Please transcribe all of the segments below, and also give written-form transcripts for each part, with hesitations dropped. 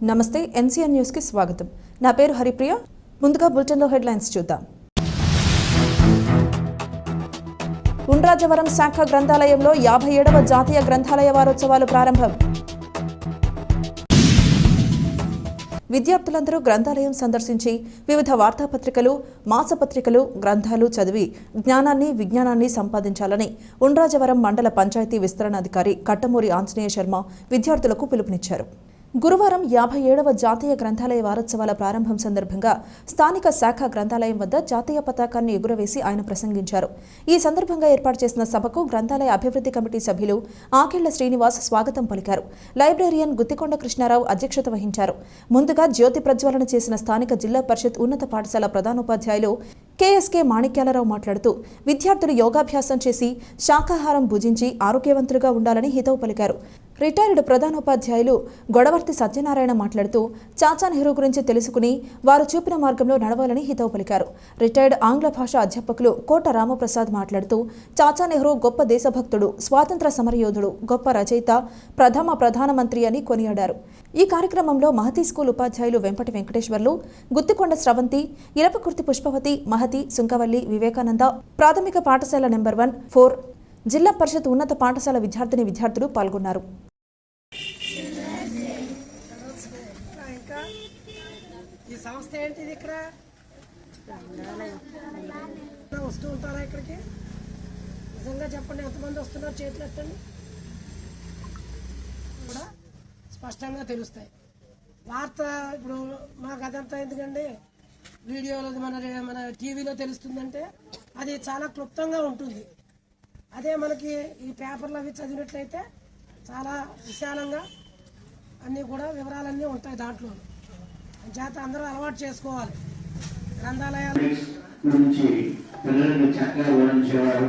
నమస్తే NCR news కి స్వాగతం. నా పేరు హరిప్రియ. ముందుగా బులెటిన్ లో హెడ్లైన్స్ చూద్దాం. ఉండ్రాజవరం శాఖ గ్రంథాలయంలో 57వ జాతీయ గ్రంథాలయ వారోత్సవాలు ప్రారంభం. విద్యార్థులందరూ గ్రంథాలయం సందర్శించి వివిధ వార్తాపత్రికలు, మాసపత్రికలు, గ్రంథాలు చదివి జ్ఞానాన్ని, విజ్ఞానాన్ని సంపాదించాలని ఉండ్రాజవరం మండల పంచాయతీ విస్తరణాధికారి కట్టమూరి ఆంజనేయ శర్మ విద్యార్థులకు పిలుపునిచ్చారు. గురువారం 57వ జాతీయ గ్రంథాలయ వారోత్సవాల ప్రారంభం సందర్భంగా స్థానిక శాఖ గ్రంథాలయం వద్ద జాతీయ పతాకాన్ని ఎగురవేసి ఆయన ప్రసంగించారు. ఈ సందర్భంగా ఏర్పాటు చేసిన సభకు గ్రంథాలయ అభివృద్ధి కమిటీ సభ్యులు ఆకెళ్ల శ్రీనివాస్ స్వాగతం పలికారు. లైబ్రేరియన్ గుత్తికొండ కృష్ణారావు అధ్యక్షత వహించారు. ముందుగా జ్యోతి ప్రజ్వలన చేసిన స్థానిక జిల్లా పరిషత్ ఉన్నత పాఠశాల ప్రధానోపాధ్యాయులు కేఎస్కే మాణిక్యాలరావు మాట్లాడుతూ విద్యార్థులు యోగాభ్యాసం చేసి శాకాహారం భుజించి ఆరోగ్యవంతులుగా ఉండాలని హితవు పలికారు. రిటైర్డ్ ప్రధానోపాధ్యాయులు గొడవర్తి సత్యనారాయణ మాట్లాడుతూ చాచా నెహ్రూ గురించి తెలుసుకుని వారు చూపిన మార్గంలో నడవాలని హితవు పలికారు. రిటైర్డ్ ఆంగ్ల భాష అధ్యాపకులు కోట రామప్రసాద్ మాట్లాడుతూ చాచా నెహ్రూ గొప్ప దేశభక్తుడు, స్వాతంత్ర సమరయోధుడు, గొప్ప రచయిత, ప్రథమ ప్రధానమంత్రి అని కొనియాడారు. ఈ కార్యక్రమంలో మహతి స్కూల్ ఉపాధ్యాయులు వెంపటి వెంకటేశ్వర్లు, గుత్తికొండ స్రవంతి, ఇరపకుర్తి పుష్పవతి, మహతి, సుంకవల్లి, వివేకానంద, ప్రాథమిక పాఠశాల నెంబర్ 1, 4, జిల్లా పరిషత్ ఉన్నత పాఠశాల విద్యార్థులు పాల్గొన్నారు. ఈ సంస్థ ఏంటిది? ఇక్కడ వస్తూ ఉంటారా? ఇక్కడికి నిజంగా చెప్పండి, ఎంతమంది వస్తున్నారు? చేతులు ఎత్తండి. కూడా స్పష్టంగా తెలుస్తాయి. వార్త ఇప్పుడు మాకు అదంతా ఎందుకండి, వీడియోలో మన టీవీలో తెలుస్తుందంటే అది చాలా క్లుప్తంగా ఉంటుంది. అదే మనకి ఈ పేపర్లు అవి చదివినట్లయితే చాలా విశాలంగా అన్నీ కూడా వివరాలన్నీ ఉంటాయి దాంట్లో. చేత అందరూ అలవాటు చేసుకోవాలి. గ్రంథాలయాల నుంచి పిల్లలకు చక్కగా వివరించేవారు.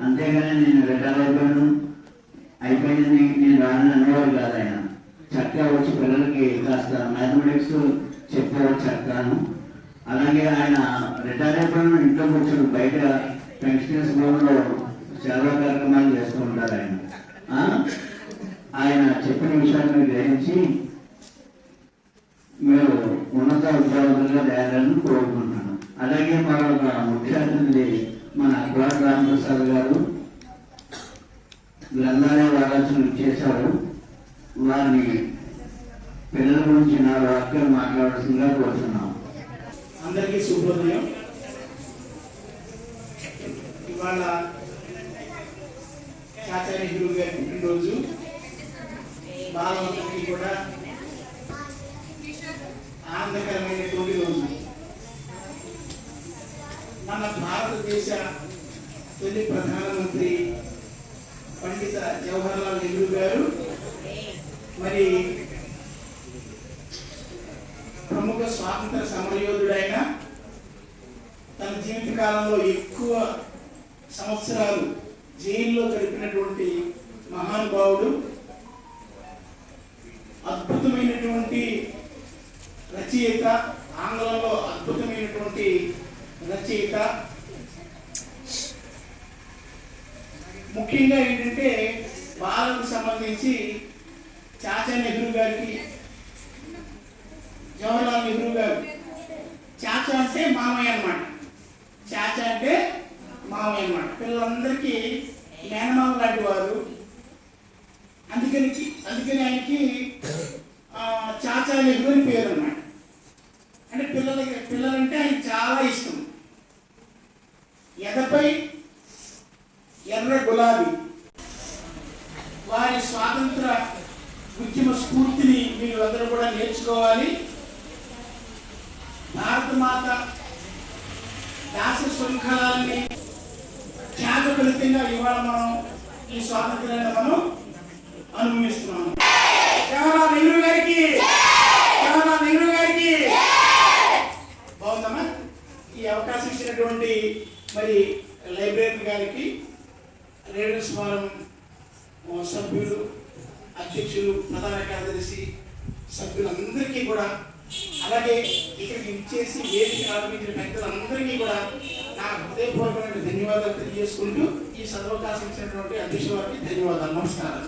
అంతేగాని నేను రిటైర్ అయిపోయింది నేను రాని అనేవారు కాదు. ఆయన చక్కగా వచ్చి పిల్లలకి కాస్త మ్యాథమెటిక్స్ చెప్పేవారు చక్కగాను. అలాగే ఆయన రిటైర్ అయిపోయిన ఇంట్లో కూర్చొని బయట పెన్షనర్స్ భవన్లో సేవా కార్యక్రమాలు చేస్తూ ఉంటారు. ఆయన చెప్పిన విషయాన్ని గ్రహించి మీరు ఉన్నత ఉద్యోగులుగా తయారని కోరుకుంటున్నాను. అలాగే మరొక ముఖ్య అతిథి మన కోట రామప్రసాద్ గారు గ్రంథాలయ వారోత్సవం చేశారు. వారిని పిల్లల గురించి 4 వాక్యాలు మాట్లాడాల్సిందిగా కోరుతున్నాం. అందరికీ శుభోదయం. ఇవాళ చాచా నెహ్రూ గారి పుట్టినరోజు. బాలవంతుడికి కూడా ఆనందకరమైనటువంటి రోజు. మన భారతదేశ తొలి ప్రధానమంత్రి పండిత జవహర్లాల్ నెహ్రూ గారు మరి ప్రముఖ స్వాతంత్ర సమరయోధుడైన తన జీవితకాలంలో ఎక్కువ సంవత్సరాలు జైల్లో గడిపినటువంటి మహానుభావుడు, అద్భుతమైనటువంటి రచయిత, ఆంగ్లంలో అద్భుతమైనటువంటి రచయిత. ముఖ్యంగా ఏంటంటే బాలకు సంబంధించి చాచా నెహ్రూ గారికి, జవహర్లాల్ నెహ్రూ గారు చాచా అంటే మామయ్య అన్నమాట. చాచా అంటే మామయ్య అన్నమాట. పిల్లలందరికీ మేనమామ లాంటి వారు. అందుకని ఆయనకి చాచా నెహ్రూ అని పేరు అన్నమాట. అంటే పిల్లలంటే ఆయనకి చాలా ఇష్టం. ఎదపై ఎర్ర గులాబీ. వారి స్వాతంత్ర ఉద్యమ స్ఫూర్తిని మీరు అందరూ కూడా నేర్చుకోవాలి. భారతమాత దాస శృంఖలాన్ని త్యాగ ఫలితంగా ఇవాళ మనం ఈ స్వాతంత్రాన్ని మనం అనుభవిస్తున్నాము. జవహర్లాల్ నెహ్రూ గారికి, జవహర్లాల్ నెహ్రూ గారికి. బాగుందమ్మా. ఈ అవకాశం ఇచ్చినటువంటి మరి లైబ్రరీ గారికి, రీడర్స్ ఫోరం సభ్యులు, అధ్యక్షులు, ప్రధాన కార్యదర్శి సభ్యులందరికీ కూడా, అలాగే ఇక్కడికి ఇచ్చేసి వేదిక ఆరంభించిన పెద్దలందరికీ కూడా నా హృదయపూర్వకమైన ధన్యవాదాలు తెలియజేసుకుంటూ ఈ సదవకాశం ఇచ్చినటువంటి అధ్యక్షుల వారికి ధన్యవాదాలు. నమస్కారం.